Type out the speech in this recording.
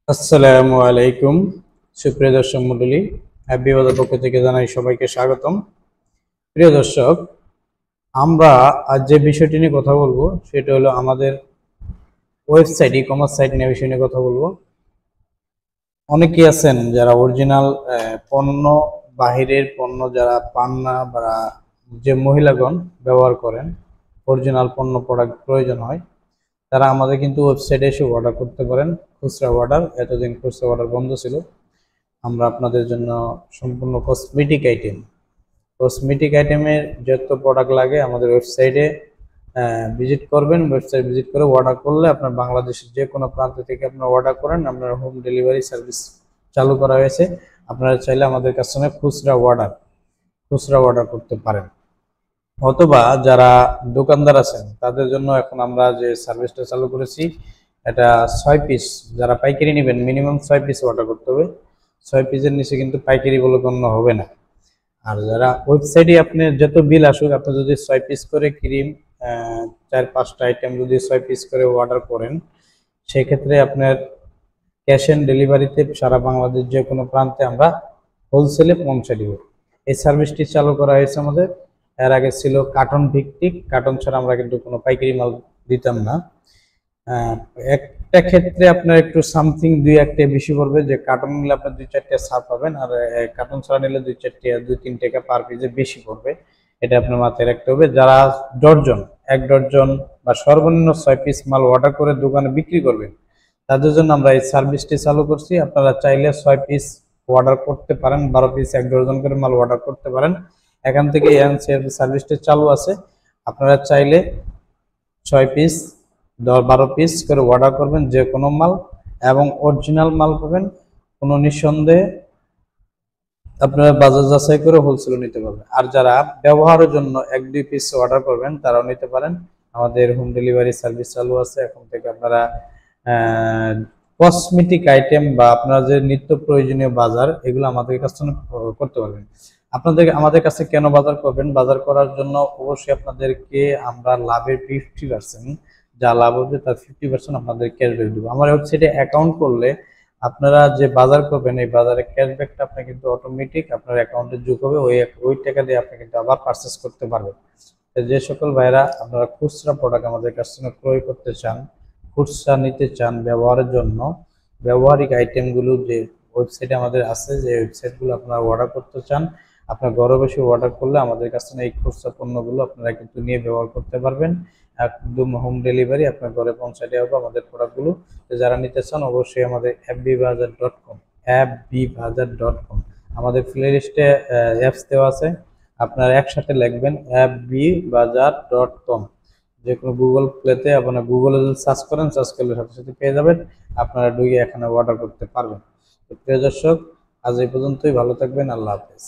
আসসালামু আলাইকুম সুপ্রিয় দর্শক মণ্ডলী, হ্যাপি বাজার পক্ষ থেকে জানাই সবাইকে স্বাগতম। প্রিয় দর্শক, আমরা আজ যে বিষয়টি নিয়ে কথা বলবো সেটা হলো আমাদের ওয়েবসাইট, ই কমার্স সাইট নিয়ে বিষয় নিয়ে কথা বলবো। অনেকেই আছেন যারা অরিজিনাল পণ্য, বাহিরের পণ্য যারা পান না বা যে মহিলাগণ ব্যবহার করেন, অরিজিনাল পণ্য প্রোডাক্ট প্রয়োজন হয়, তারা আমাদের কিন্তু ওয়েবসাইটে এসে অর্ডার করতে পারেন। খুচরা অর্ডার, এতদিন খুচরা অর্ডার বন্ধ ছিল। আমরা আপনাদের জন্য সম্পূর্ণ কসমেটিক আইটেমের যত প্রোডাক্ট লাগে আমাদের ওয়েবসাইটে ভিজিট করবেন। ওয়েবসাইট ভিজিট করে অর্ডার করলে আপনার বাংলাদেশের যে কোনো প্রান্ত থেকে আপনারা অর্ডার করেন, আপনার হোম ডেলিভারি সার্ভিস চালু করা হয়েছে। আপনারা চাইলে আমাদের কাছ থেকে খুচরা অর্ডার করতে পারেন, অথবা যারা দোকানদার আছেন তাদের জন্য এখন আমরা যে সার্ভিসটা চালু করেছি, এটা 6 পিস, যারা পাইকারি নেবেন মিনিমাম 6 পিস অর্ডার করতে হবে। 6 পিসের নিচে কিন্তু পাইকারি বলে গণ্য হবে না। আর যারা ওয়েবসাইটে আপনি যত বিল আসুক, আপনি যদি 6 পিস করে ক্রিম, 4-5টা আইটেম যদি 6 পিস করে অর্ডার করেন, সেক্ষেত্রে আপনার ক্যাশ অন ডেলিভারিতে সারা বাংলাদেশ যে কোনো প্রান্তে আমরা হোলসেলে পৌঁছে দিব। এই সার্ভিসটি চালু করা হয়েছে আমাদের। এর আগে ছিল কার্টন ভিত্তিক, কার্টন ছাড়া আমরা কিন্তু কোনো পাইকারি মাল দিতাম না। একটা ক্ষেত্রে আপনার একটু সামথিং 2-1 বেশি পড়বে, যে কার্টন নিলে আপনার 2-4 ছাড় পাবেন, আর কার্টন ছাড়া নিলে 2-3 টাকা পার পিসে বেশি পড়বে। এটা আপনার মাথায় রাখতে হবে। যারা ডর্জন, 1 ডর্জন বা সর্বনিম্ন 6 পিস মাল অর্ডার করে দোকানে বিক্রি করবেন, তাদের জন্য আমরা এই সার্ভিসটি চালু করছি। আপনারা চাইলে 6 পিস অর্ডার করতে পারেন, 12 পিস 1 ডর্জন করে মাল অর্ডার করতে পারেন। এখান থেকে সার্ভিসটি চালু আছে। আপনারা চাইলে 6 পিস 12 পিস করে অর্ডার করবেন যে কোনো মাল, এবং অরিজিনাল মাল পাবেন। কোনো নিঃসন্দেহে আপনারা বাজার যাচাই করে হোলসেল নিতে পারবেন। আর যারা ব্যবহারের জন্য 1-2 পিস অর্ডার করবেন, তারাও নিতে পারেন। আমাদের হোম ডেলিভারি সার্ভিস চালু আছে। এখন থেকে আপনারা কসমেটিক আইটেম বা আপনার যে নিত্য প্রয়োজনীয় বাজার, এগুলো আমাদের কাছে করতে পারবেন। আমাদের কাছে কেন বাজার করবেন? বাজার করার জন্য অবশ্যই আপনাদেরকে আমরা লাভের 50%, যা লাভ হবে তার 50% আপনাদের ক্যাশব্যাক দেবো। আমার ওয়েবসাইটে অ্যাকাউন্ট করলে আপনারা যে বাজার করবেন, এই বাজারে ক্যাশব্যাকটা আপনি কিন্তু অটোমেটিক আপনার অ্যাকাউন্টে যোগ হবে। ওই টাকা দিয়ে আপনি কিন্তু আবার পারচেস করতে পারবেন। যে সকল ভাইরা আপনারা খুচরা প্রোডাক্ট আমাদের কাছ থেকে ক্রয় করতে চান, খুচরা নিতে চান ব্যবহারের জন্য, ব্যবহারিক আইটেমগুলো যে ওয়েবসাইটে আমাদের আছে, যে ওয়েবসাইটগুলো আপনারা অর্ডার করতে চান, আপনার ঘরে বসে অর্ডার করলে আমাদের কাছ থেকে এই খুচরা পণ্যগুলো আপনারা কিন্তু নিয়ে ব্যবহার করতে পারবেন। একদম হোম ডেলিভারি আপনার ঘরে পৌঁছে দেওয়া হবে আমাদের প্রোডাক্টগুলো। যারা নিতে চান অবশ্যই আমাদের fbbazaar.com আমাদের প্লে লিস্টে অ্যাপস দেওয়া আছে। আপনারা একসাথে লিখবেন fbbazaar.com, যে কোনো গুগল প্লেতে আপনার গুগলে যদি সার্চ করেন, সার্চ করলে সাথে সাথে পেয়ে যাবেন। আপনারা ঢুকে এখানে অর্ডার করতে পারবেন। তো প্রিয় দর্শক, আজ এই পর্যন্তই। ভালো থাকবেন। আল্লাহ হাফেজ।